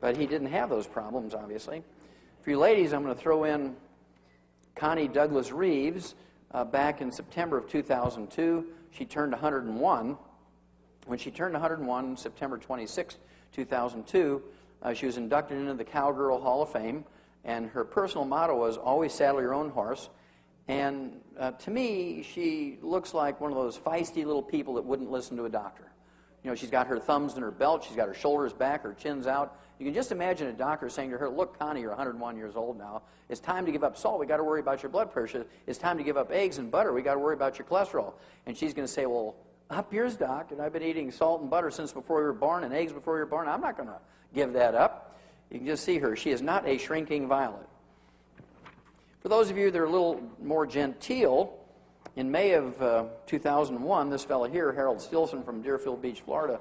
But he didn't have those problems, obviously. For you ladies, I'm going to throw in Connie Douglas Reeves. Back in September of 2002, she turned 101. When she turned 101, September 26, 2002, she was inducted into the Cowgirl Hall of Fame, and her personal motto was, always saddle your own horse. And to me, she looks like one of those feisty little people that wouldn't listen to a doctor. You know, she's got her thumbs in her belt, she's got her shoulders back, her chin's out. You can just imagine a doctor saying to her, look, Connie, you're 101 years old now. It's time to give up salt. We've got to worry about your blood pressure. It's time to give up eggs and butter. We've got to worry about your cholesterol. And she's going to say, well, up yours, doc, and I've been eating salt and butter since before you were born and eggs before you were born. I'm not going to give that up. You can just see her. She is not a shrinking violet. For those of you that are a little more genteel, in May of 2001, this fellow here, Harold Stilson from Deerfield Beach, Florida,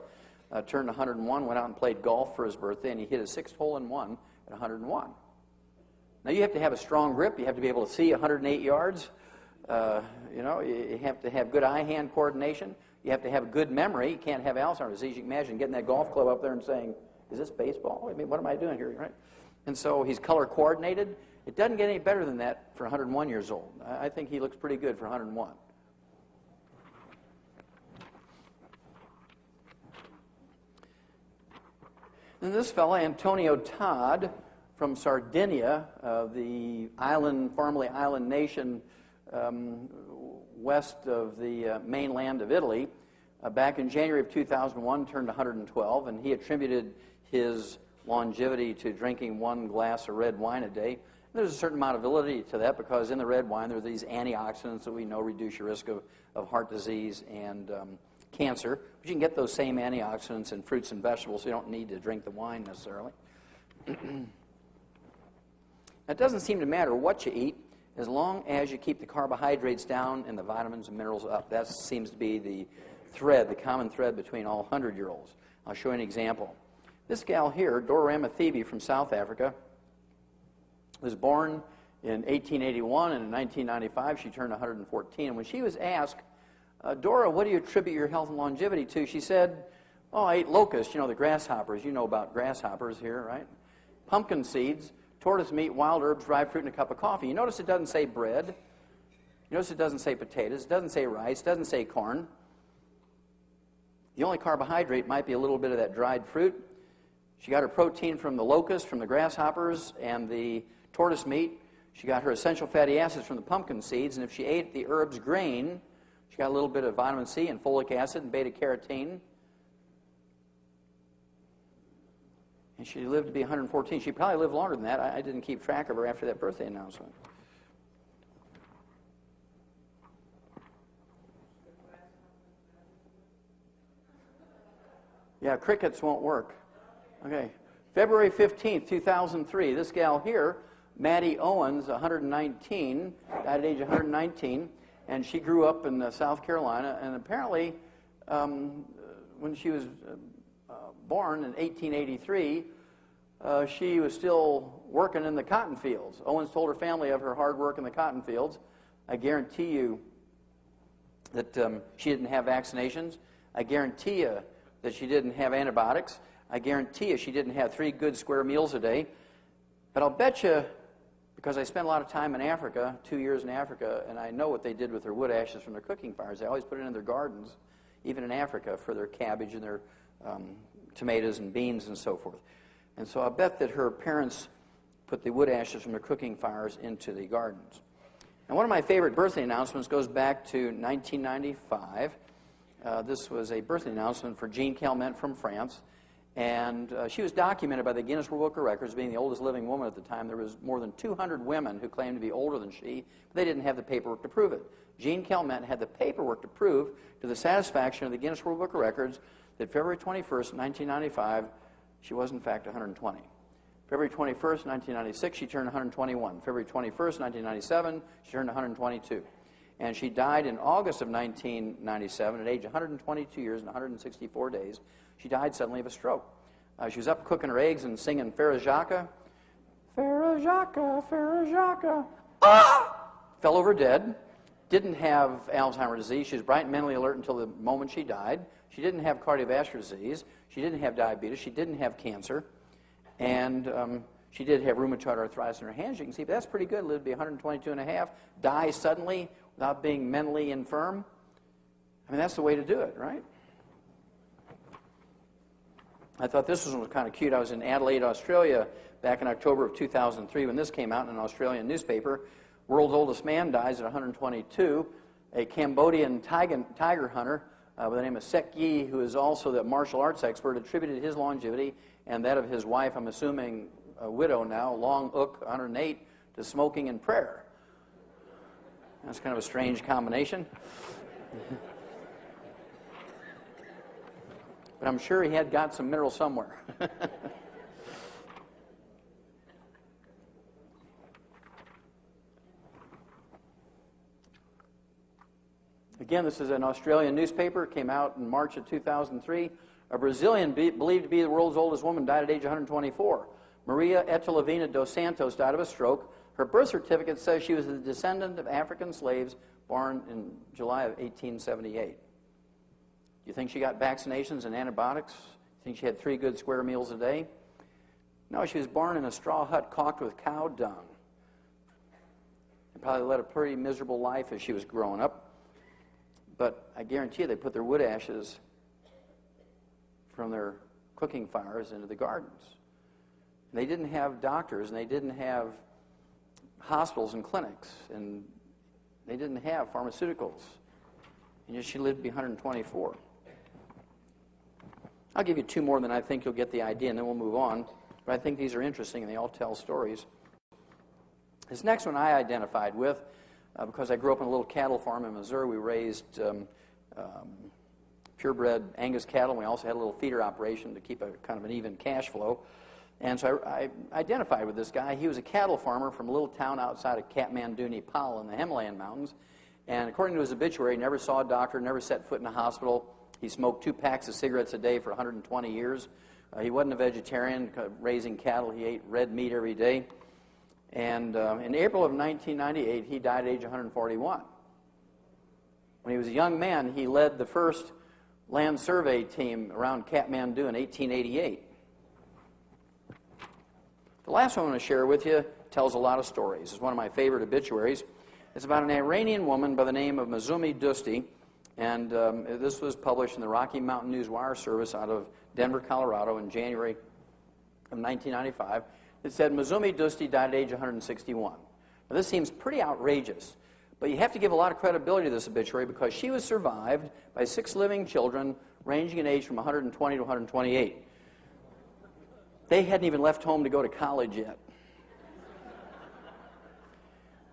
turned 101, went out and played golf for his birthday, and he hit his 6th hole-in-one at 101. Now, you have to have a strong grip. You have to be able to see 108 yards. You know, you have to have good eye-hand coordination. You have to have good memory. You can't have Alzheimer's disease. You can imagine getting that golf club up there and saying, is this baseball? I mean, what am I doing here, right? And so he's color coordinated. It doesn't get any better than that for 101 years old. I think he looks pretty good for 101. And this fellow, Antonio Todd, from Sardinia, the island, formerly island nation west of the mainland of Italy, back in January of 2001, turned 112, and he attributed his longevity to drinking 1 glass of red wine a day. There's a certain amount of validity to that because in the red wine there are these antioxidants that we know reduce your risk of heart disease and cancer. But you can get those same antioxidants in fruits and vegetables, so you don't need to drink the wine necessarily. It doesn't seem to matter what you eat as long as you keep the carbohydrates down and the vitamins and minerals up. That seems to be the thread, the common thread between all 100-year-olds. I'll show you an example. This gal here, Dora Amathebe from South Africa, was born in 1881, and in 1995 she turned 114. And when she was asked, Dora, what do you attribute your health and longevity to? She said, oh, I ate locusts, you know, the grasshoppers. You know about grasshoppers here, right? Pumpkin seeds, tortoise meat, wild herbs, dried fruit, and a cup of coffee. You notice it doesn't say bread. You notice it doesn't say potatoes. It doesn't say rice. It doesn't say corn. The only carbohydrate might be a little bit of that dried fruit. She got her protein from the locusts, from the grasshoppers, and the tortoise meat. She got her essential fatty acids from the pumpkin seeds, and if she ate the herbs grain, she got a little bit of vitamin C and folic acid and beta-carotene. And she lived to be 114. She probably lived longer than that. I didn't keep track of her after that birthday announcement. Yeah, crickets won't work. Okay. February 15th, 2003, this gal here, Maddie Owens, 119, died at age 119, and she grew up in South Carolina, and apparently when she was born in 1883, she was still working in the cotton fields. Owens told her family of her hard work in the cotton fields. I guarantee you that she didn't have vaccinations. I guarantee you that she didn't have antibiotics. I guarantee you she didn't have 3 good square meals a day. But I'll bet you, because I spent a lot of time in Africa, 2 years in Africa, and I know what they did with their wood ashes from their cooking fires. They always put it in their gardens, even in Africa, for their cabbage and their tomatoes and beans and so forth. And so I bet that her parents put the wood ashes from their cooking fires into the gardens. And one of my favorite birthday announcements goes back to 1995. This was a birthday announcement for Jean Calment from France. And she was documented by the Guinness World Book of Records being the oldest living woman at the time. There was more than 200 women who claimed to be older than she, but they didn't have the paperwork to prove it. Jean Calment had the paperwork to prove, to the satisfaction of the Guinness World Book of Records, that February 21st, 1995, she was in fact 120. February 21st, 1996, she turned 121. February 21st, 1997, she turned 122. And she died in August of 1997 at age 122 years and 164 days. She died suddenly of a stroke. She was up cooking her eggs and singing Farah Jacques. Farah Jacques, Farah Jacques. Ah! Fell over dead. Didn't have Alzheimer's disease. She was bright and mentally alert until the moment she died. She didn't have cardiovascular disease. She didn't have diabetes. She didn't have cancer. And she did have rheumatoid arthritis in her hands. You can see, but that's pretty good. Lived to be 122 and a half. Die suddenly without being mentally infirm. I mean, that's the way to do it, right? I thought this one was kind of cute. I was in Adelaide, Australia, back in October of 2003 when this came out in an Australian newspaper. World's oldest man dies at 122. A Cambodian tiger hunter by the name of Sek Yi, who is also the martial arts expert, attributed his longevity and that of his wife, I'm assuming a widow now, Long Uk, 108, to smoking and prayer. That's kind of a strange combination. But I'm sure he had got some mineral somewhere. Again, this is an Australian newspaper. It came out in March of 2003. A Brazilian believed to be the world's oldest woman died at age 124. Maria Etelvina dos Santos died of a stroke. Her birth certificate says she was the descendant of African slaves born in July of 1878. Do you think she got vaccinations and antibiotics? Do you think she had 3 good square meals a day? No, she was born in a straw hut caulked with cow dung. And probably led a pretty miserable life as she was growing up. But I guarantee you they put their wood ashes from their cooking fires into the gardens. And they didn't have doctors, and they didn't have hospitals and clinics, and they didn't have pharmaceuticals. And yet she lived to be 124. I'll give you 2 more, than I think you'll get the idea, and then we'll move on. But I think these are interesting, and they all tell stories. This next one I identified with, because I grew up in a little cattle farm in Missouri. We raised purebred Angus cattle, and we also had a little feeder operation to keep a kind of an even cash flow. And so I identified with this guy. He was a cattle farmer from a little town outside of Kathmandu, Nepal in the Himalayan mountains. And according to his obituary, he never saw a doctor, never set foot in a hospital. He smoked 2 packs of cigarettes a day for 120 years. He wasn't a vegetarian. Raising cattle, he ate red meat every day. And in April of 1998, he died at age 141. When he was a young man, he led the first land survey team around Kathmandu in 1888. The last one I'm going to share with you tells a lot of stories. It's one of my favorite obituaries. It's about an Iranian woman by the name of Mazumi Dosti, and this was published in the Rocky Mountain News Wire Service out of Denver, Colorado in January of 1995. It said, Mazumi Dosti died at age 161. Now, this seems pretty outrageous, but you have to give a lot of credibility to this obituary because she was survived by 6 living children ranging in age from 120 to 128. They hadn't even left home to go to college yet.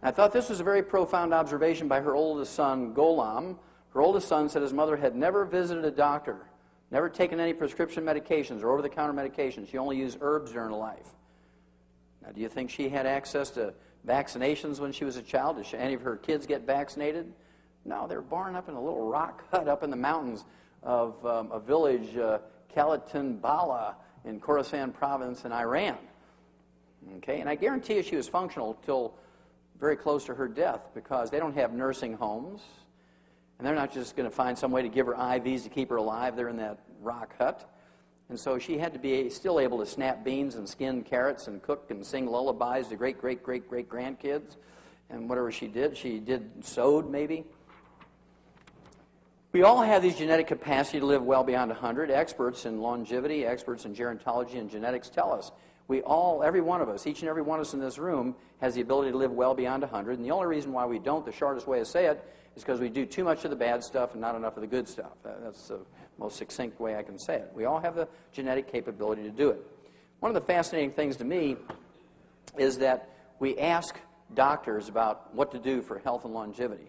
I thought this was a very profound observation by her oldest son, Golam. Her oldest son said his mother had never visited a doctor, never taken any prescription medications or over-the-counter medications. She only used herbs during her life. Now, do you think she had access to vaccinations when she was a child? Did any of her kids get vaccinated? No, they were born up in a little rock hut up in the mountains of a village, Kalatin Bala, in Khorasan province in Iran. Okay, and I guarantee you she was functional till very close to her death because they don't have nursing homes, and they're not just going to find some way to give her IVs to keep her alive. They're in that rock hut. And so she had to be still able to snap beans and skin carrots and cook and sing lullabies to great-great-great-great-grandkids. And whatever she did sewed maybe. We all have these genetic capacity to live well beyond 100. Experts in longevity, experts in gerontology and genetics tell us. We all, every one of us, each and every one of us in this room has the ability to live well beyond 100. And the only reason why we don't, the shortest way to say it, is because we do too much of the bad stuff and not enough of the good stuff. That's the most succinct way I can say it. We all have the genetic capability to do it. One of the fascinating things to me is that we ask doctors about what to do for health and longevity.